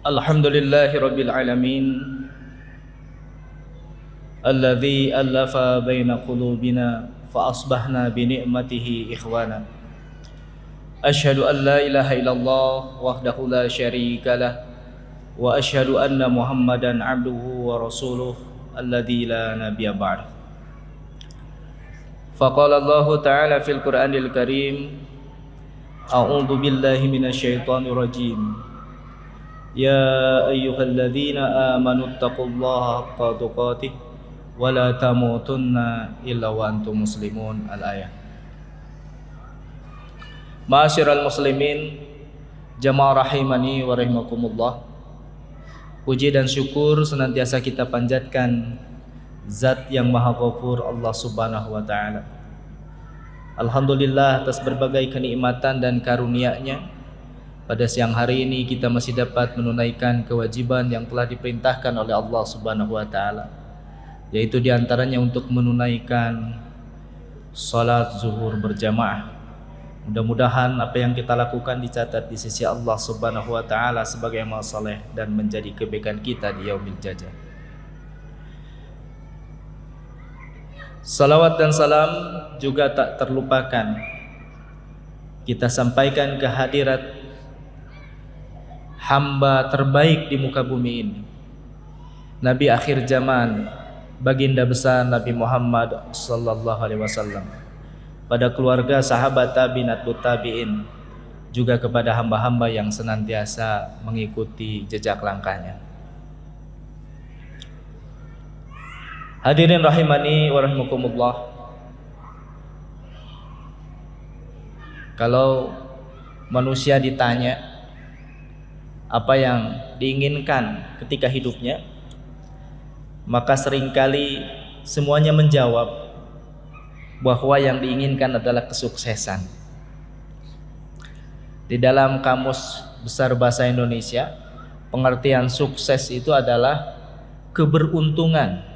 Alhamdulillahi Rabbil Alamin Alladhi allafa baina qulubina fa asbahna bi ni'matihi ikhwana. Ashhadu an la ilaha illallah wahdahu la syarika lah wa ashhadu anna Muhammadan abduhu wa rasuluh alladhi la nabiyya ba'd. Faqala Allah ta'ala fil Qur'anil Karim, a'udzu billahi minasyaitonir rajim. Ya ayyuhalladzina amanu taqullaha haqqa tuqatih wa la tamutunna illa wa antum muslimun. Al-ayah. Ma'asyiral muslimin, jamaah rahimani wa rahimakumullah. Puji dan syukur senantiasa kita panjatkan Zat yang Maha Ghafur, Allah Subhanahu wa taala. Alhamdulillah atas berbagai kenikmatan dan karunia-Nya. Pada siang hari ini kita masih dapat menunaikan kewajiban yang telah diperintahkan oleh Allah Subhanahu wa taala, yaitu diantaranya untuk menunaikan salat zuhur berjamaah. Mudah-mudahan apa yang kita lakukan dicatat di sisi Allah Subhanahu wa taala sebagai amal saleh dan menjadi kebaikan kita di yaumil jazaa. Salawat dan salam juga tak terlupakan kita sampaikan ke hadirat hamba terbaik di muka bumi ini, Nabi akhir zaman, baginda besar Nabi Muhammad sallallahu alaihi wasallam, pada keluarga, sahabat, tabi'in, atba'ut tabi'in, juga kepada hamba-hamba yang senantiasa mengikuti jejak langkahnya. Hadirin rahimani wa rahimakumullah. Kalau manusia ditanya apa yang diinginkan ketika hidupnya, maka seringkali semuanya menjawab bahwa yang diinginkan adalah kesuksesan. Di dalam Kamus Besar Bahasa Indonesia, pengertian sukses itu adalah keberuntungan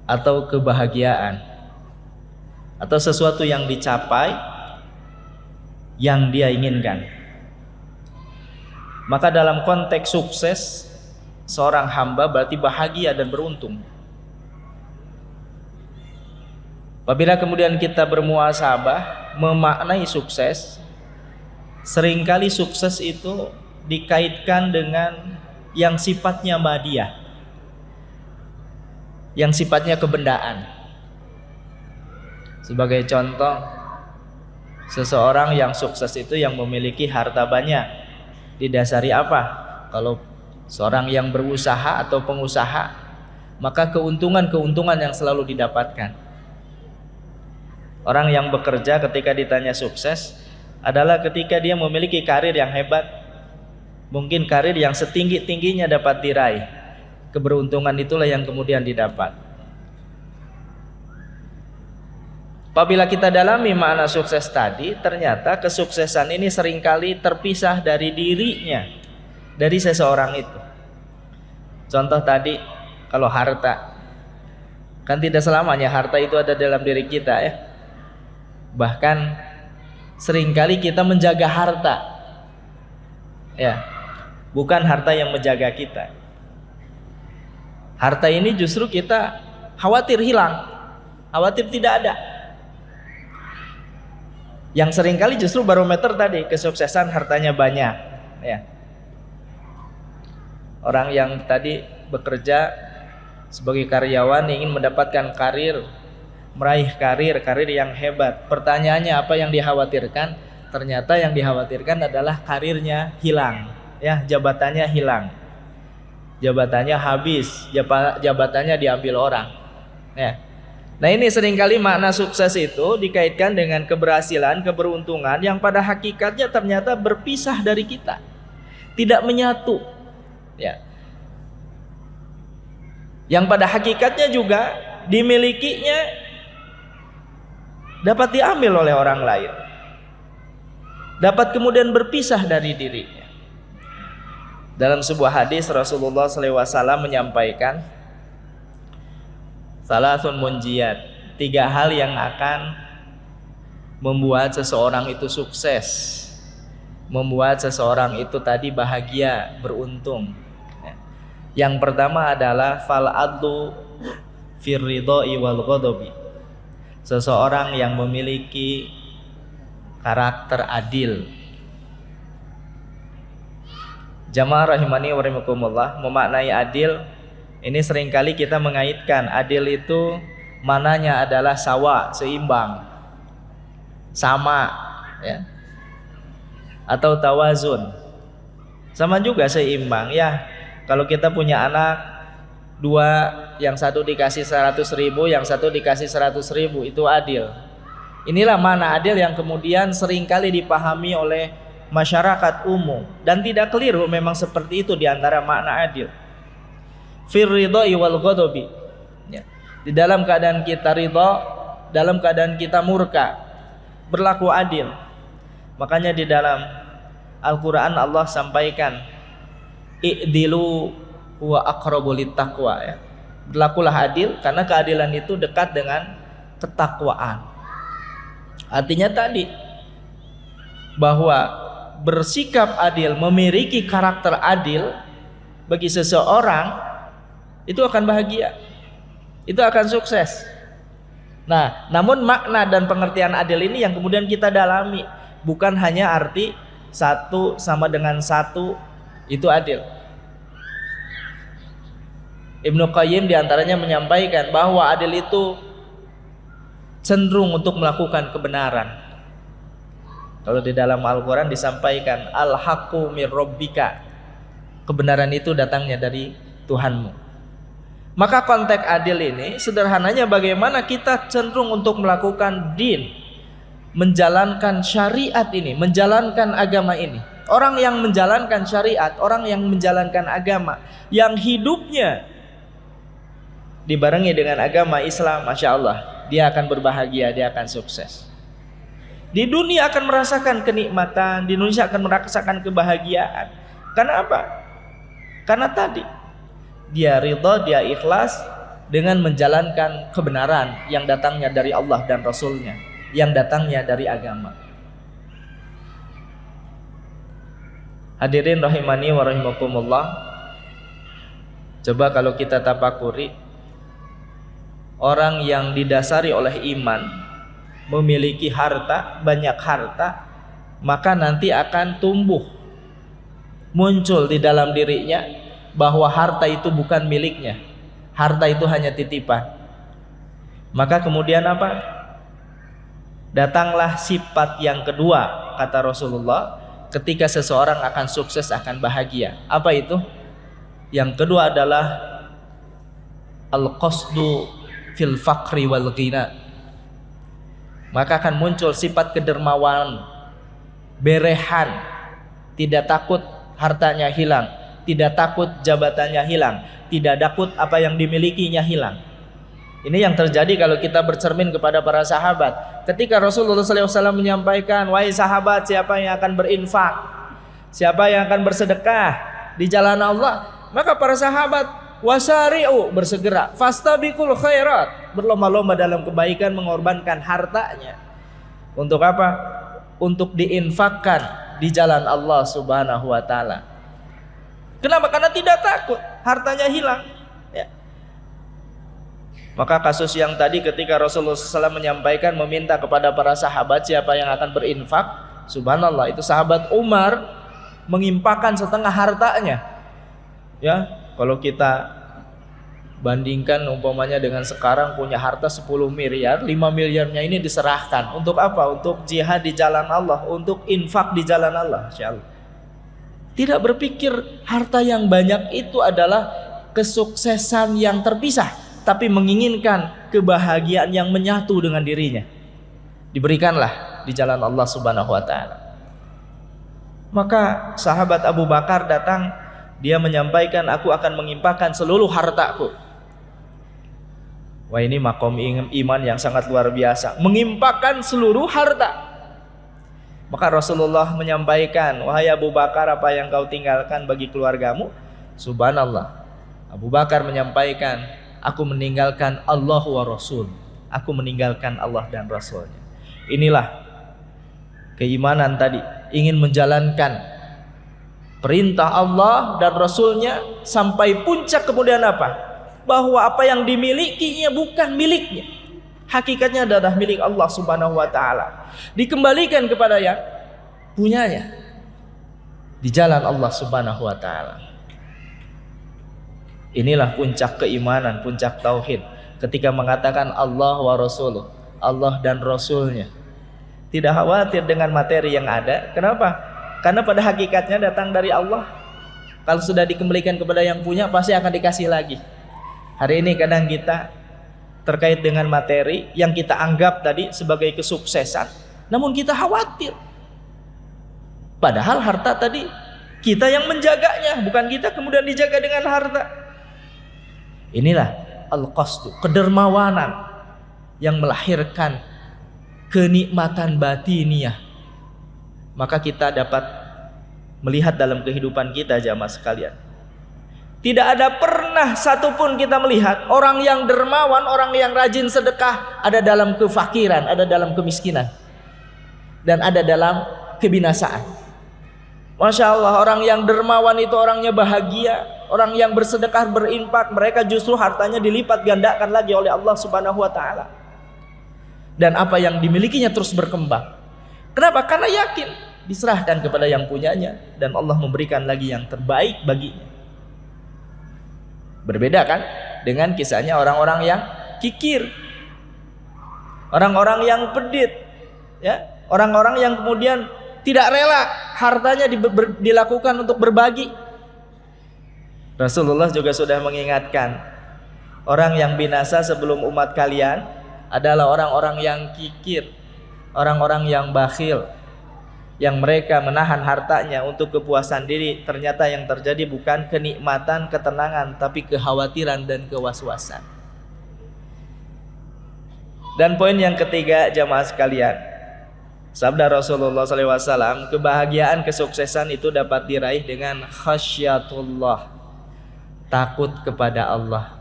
atau kebahagiaan, atau sesuatu yang dicapai yang dia inginkan. Maka dalam konteks sukses, seorang hamba berarti bahagia dan beruntung. Apabila kemudian kita bermuhasabah memaknai sukses, seringkali sukses itu dikaitkan dengan yang sifatnya madiyah, yang sifatnya kebendaan. Sebagai contoh, seseorang yang sukses itu yang memiliki harta banyak. Didasari apa? Kalau seorang yang berusaha atau pengusaha, maka keuntungan-keuntungan yang selalu didapatkan. Orang yang bekerja ketika ditanya sukses adalah ketika dia memiliki karir yang hebat, mungkin karir yang setinggi-tingginya dapat diraih. Keberuntungan itulah yang kemudian didapat. Apabila kita dalami makna sukses tadi, ternyata kesuksesan ini seringkali terpisah dari dirinya, dari seseorang itu. Contoh tadi, kalau harta, kan tidak selamanya harta itu ada dalam diri kita ya. Bahkan seringkali kita menjaga harta, ya, bukan harta yang menjaga kita. Harta ini justru kita khawatir hilang, khawatir tidak ada. Yang seringkali justru barometer tadi, kesuksesan hartanya banyak ya. Orang yang tadi bekerja sebagai karyawan ingin mendapatkan karir, meraih karir yang hebat. Pertanyaannya apa yang dikhawatirkan? Ternyata yang dikhawatirkan adalah karirnya hilang ya, jabatannya hilang, jabatannya habis, jabatannya diambil orang ya. Nah, ini seringkali makna sukses itu dikaitkan dengan keberhasilan, keberuntungan yang pada hakikatnya ternyata berpisah dari kita, tidak menyatu ya. Yang pada hakikatnya juga dimilikinya dapat diambil oleh orang lain, dapat kemudian berpisah dari dirinya. Dalam sebuah hadis Rasulullah SAW menyampaikan, salasun munjiyat, 3 hal yang akan membuat seseorang itu sukses. membuat seseorang itu tadi bahagia, beruntung. Yang pertama adalah fal adlu fir ridha'i wal ghadabi. Seseorang yang memiliki karakter adil. Jamaah rahimani wa rahimakumullah, memaknai adil ini seringkali kita mengaitkan adil itu mananya adalah sawa, seimbang, sama, ya, atau tawazun, sama juga seimbang. Ya, kalau kita punya anak dua, yang satu dikasih 100.000, yang satu dikasih 100.000, itu adil. Inilah mana adil yang kemudian seringkali dipahami oleh masyarakat umum, dan tidak keliru, memang seperti itu diantara makna adil. Fir ridha'i wal ghadabi, ya, di dalam keadaan kita ridha, dalam keadaan kita murka, berlaku adil. Makanya di dalam Al-Quran Allah sampaikan i'dilu huwa aqrabu littaqwa, ya. Berlakulah adil karena keadilan itu dekat dengan ketakwaan. Artinya tadi bahwa bersikap adil, memiliki karakter adil bagi seseorang itu akan bahagia, itu akan sukses. Nah, namun makna dan pengertian adil ini yang kemudian kita dalami, bukan hanya arti satu sama dengan satu itu adil. Ibnu Qayyim diantaranya menyampaikan bahwa adil itu cenderung untuk melakukan kebenaran. Kalau di dalam Al-Quran disampaikan al-haqqu mir rabbika, kebenaran itu datangnya dari Tuhanmu. Maka konteks adil ini sederhananya bagaimana kita cenderung untuk melakukan din, menjalankan syariat ini, menjalankan agama ini. Orang yang menjalankan syariat, orang yang menjalankan agama, yang hidupnya dibarengi dengan agama Islam, Masya Allah, dia akan berbahagia, dia akan sukses. Di dunia akan merasakan kenikmatan, di Indonesia akan merasakan kebahagiaan. Karena apa? Karena tadi dia ridha, dia ikhlas dengan menjalankan kebenaran yang datangnya dari Allah dan Rasulnya, yang datangnya dari agama. Hadirin rahimani wa rahimakumullah, coba kalau kita tafakuri, orang yang didasari oleh iman, memiliki harta, banyak harta, maka nanti akan tumbuh, muncul di dalam dirinya bahwa harta itu bukan miliknya, harta itu hanya titipan. Maka kemudian apa? Datanglah sifat yang kedua, kata Rasulullah, ketika seseorang akan sukses, akan bahagia. Apa itu? Yang kedua adalah al-qasdu fil faqri wal ghina. Maka akan muncul sifat kedermawanan, berehan, tidak takut hartanya hilang, tidak takut jabatannya hilang, tidak takut apa yang dimilikinya hilang. Ini yang terjadi kalau kita bercermin kepada para sahabat. Ketika Rasulullah SAW menyampaikan, wahai sahabat, siapa yang akan berinfak, siapa yang akan bersedekah di jalan Allah, maka para sahabat wasari'u, bersegera, fastabiqul khairat, berlomba-lomba dalam kebaikan, mengorbankan hartanya. Untuk apa? Untuk diinfakkan di jalan Allah Subhanahu wa taala. Kenapa? Karena tidak takut hartanya hilang, ya. Maka kasus yang tadi ketika Rasulullah SAW menyampaikan, meminta kepada para sahabat siapa yang akan berinfak, subhanallah, itu sahabat Umar menginfakkan setengah hartanya. Ya, kalau kita bandingkan umpamanya dengan sekarang punya harta 10 miliar, 5 miliarnya ini diserahkan untuk apa? Untuk jihad di jalan Allah, untuk infak di jalan Allah, insyaallah. Tidak berpikir harta yang banyak itu adalah kesuksesan yang terpisah, tapi menginginkan kebahagiaan yang menyatu dengan dirinya. Diberikanlah di jalan Allah Subhanahu wa taala. Maka sahabat Abu Bakar datang, dia menyampaikan, aku akan menginfakkan seluruh hartaku. Wah, ini makom iman yang sangat luar biasa, menginfakkan seluruh harta. Maka Rasulullah menyampaikan, wahai Abu Bakar, apa yang kau tinggalkan bagi keluargamu? Subhanallah, Abu Bakar menyampaikan, aku meninggalkan Allah wa Rasul, aku meninggalkan Allah dan Rasulnya. Inilah keimanan tadi, ingin menjalankan perintah Allah dan Rasulnya sampai puncak, kemudian apa? Bahwa apa yang dimilikinya bukan miliknya, hakikatnya adalah milik Allah Subhanahu wa taala, dikembalikan kepada yang punyanya di jalan Allah Subhanahu wa taala. Inilah puncak keimanan, puncak tauhid, ketika mengatakan Allah wa Rasuluh, Allah dan Rasulnya. Tidak khawatir dengan materi yang ada. Kenapa? Karena pada hakikatnya datang dari Allah. Kalau sudah dikembalikan kepada yang punya, pasti akan dikasih lagi. Hari ini kadang kita terkait dengan materi yang kita anggap tadi sebagai kesuksesan, namun kita khawatir. Padahal harta tadi kita yang menjaganya, bukan kita kemudian dijaga dengan harta. Inilah al-qasdu, kedermawanan yang melahirkan kenikmatan batiniyah. Maka kita dapat melihat dalam kehidupan kita, jamaah sekalian, tidak ada pernah satupun kita melihat orang yang dermawan, orang yang rajin sedekah ada dalam kefakiran, ada dalam kemiskinan, dan ada dalam kebinasaan. Masya Allah, orang yang dermawan itu orangnya bahagia. Orang yang bersedekah, berinfak, mereka justru hartanya dilipat gandakan lagi oleh Allah Subhanahu wa taala. Dan apa yang dimilikinya terus berkembang. Kenapa? Karena yakin diserahkan kepada yang punyanya, dan Allah memberikan lagi yang terbaik baginya. Berbeda kan dengan kisahnya orang-orang yang kikir, orang-orang yang pedit, ya, orang-orang yang kemudian tidak rela hartanya dilakukan untuk berbagi. Rasulullah juga sudah mengingatkan, orang yang binasa sebelum umat kalian adalah orang-orang yang kikir, orang-orang yang bakhil, yang mereka menahan hartanya untuk kepuasan diri. Ternyata yang terjadi bukan kenikmatan, ketenangan, tapi kekhawatiran dan kewaswasan. Dan poin yang ketiga, jamaah sekalian, sabda Rasulullah SAW, kebahagiaan, kesuksesan itu dapat diraih dengan khasyatullah, takut kepada Allah,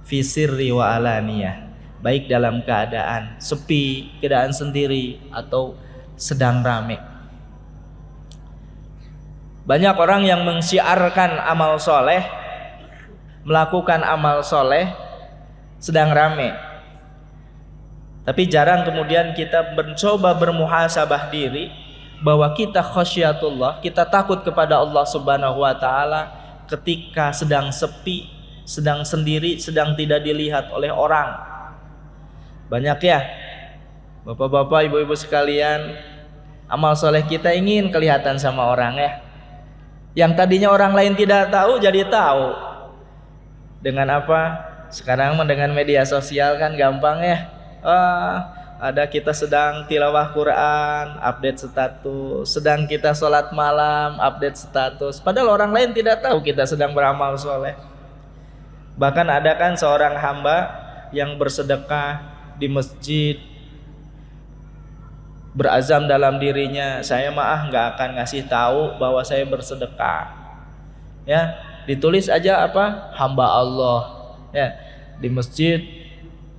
fi sirri wa alaniyah, baik dalam keadaan sepi, keadaan sendiri, atau sedang ramai. Banyak orang yang mensyiarkan amal soleh, melakukan amal soleh sedang ramai, tapi jarang kemudian kita mencoba bermuhasabah diri bahwa kita khasyatullah, kita takut kepada Allah Subhanahu wa taala ketika sedang sepi, sedang sendiri, sedang tidak dilihat oleh orang. Banyak ya bapak-bapak, ibu-ibu sekalian, amal soleh kita ingin kelihatan sama orang ya. Yang tadinya orang lain tidak tahu jadi tahu. Dengan apa? Sekarang dengan media sosial kan gampang ya. Ada kita sedang tilawah Quran, update status. Sedang kita sholat malam, update status. Padahal orang lain tidak tahu kita sedang beramal soleh. Bahkan ada kan seorang hamba yang bersedekah di masjid, berazam dalam dirinya, saya nggak akan ngasih tahu bahwa saya bersedekah. Ya, ditulis aja apa? Hamba Allah. Ya, di masjid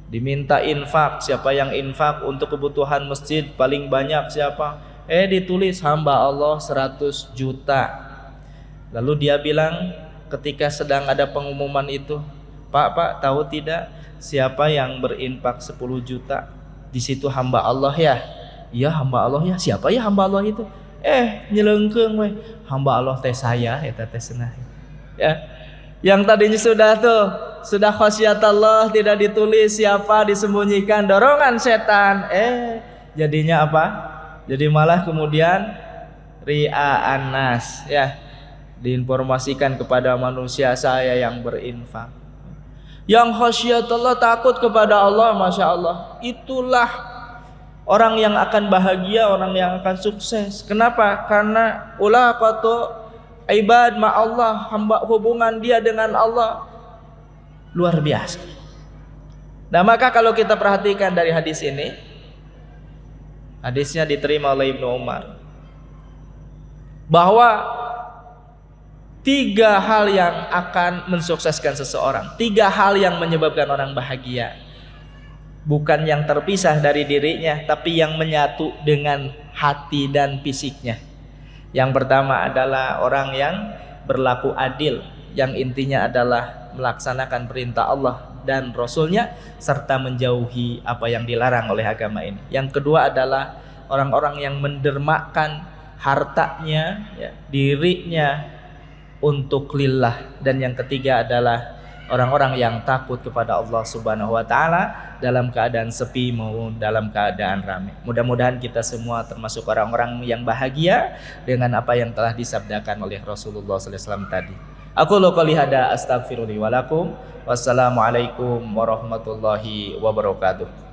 diminta infak, siapa yang infak untuk kebutuhan masjid paling banyak siapa? Ditulis hamba Allah 100 juta. Lalu dia bilang ketika sedang ada pengumuman itu, Pak, tahu tidak siapa yang berinfak 10 juta? Di situ hamba Allah ya. Iya hamba Allah ya. Siapa ya hamba Allah itu? Nyelengkeung we. Hamba Allah teh saya eta teh cenah. Ya. Yang tadinya sudah khasyatullah, tidak ditulis siapa, disembunyikan, dorongan setan. Jadinya apa? Jadi malah kemudian ria'an nas, ya. Diinformasikan kepada manusia saya yang berinfak. Yang khasyatullah, takut kepada Allah, Masya Allah, itulah orang yang akan bahagia, orang yang akan sukses. Kenapa? Karena ulaqatu ibad ma'allah, hamba hubungan dia dengan Allah luar biasa. Nah maka kalau kita perhatikan dari hadis ini, hadisnya diterima oleh Ibnu Umar, bahwa 3 hal yang akan mensukseskan seseorang, 3 hal yang menyebabkan orang bahagia. bukan yang terpisah dari dirinya, tapi yang menyatu dengan hati dan fisiknya. Yang pertama adalah orang yang berlaku adil, yang intinya adalah melaksanakan perintah Allah dan Rasulnya serta menjauhi apa yang dilarang oleh agama ini. Yang kedua adalah orang-orang yang mendermakan hartanya, ya, dirinya untuk lillah. Dan yang ketiga adalah orang-orang yang takut kepada Allah Subhanahu wa taala dalam keadaan sepi maupun dalam keadaan ramai. Mudah-mudahan kita semua termasuk orang-orang yang bahagia dengan apa yang telah disabdakan oleh Rasulullah sallallahu alaihi wasallam tadi. Aku qouli hada astaghfirullah wa lakum. Wassalamualaikum warahmatullahi wabarakatuh.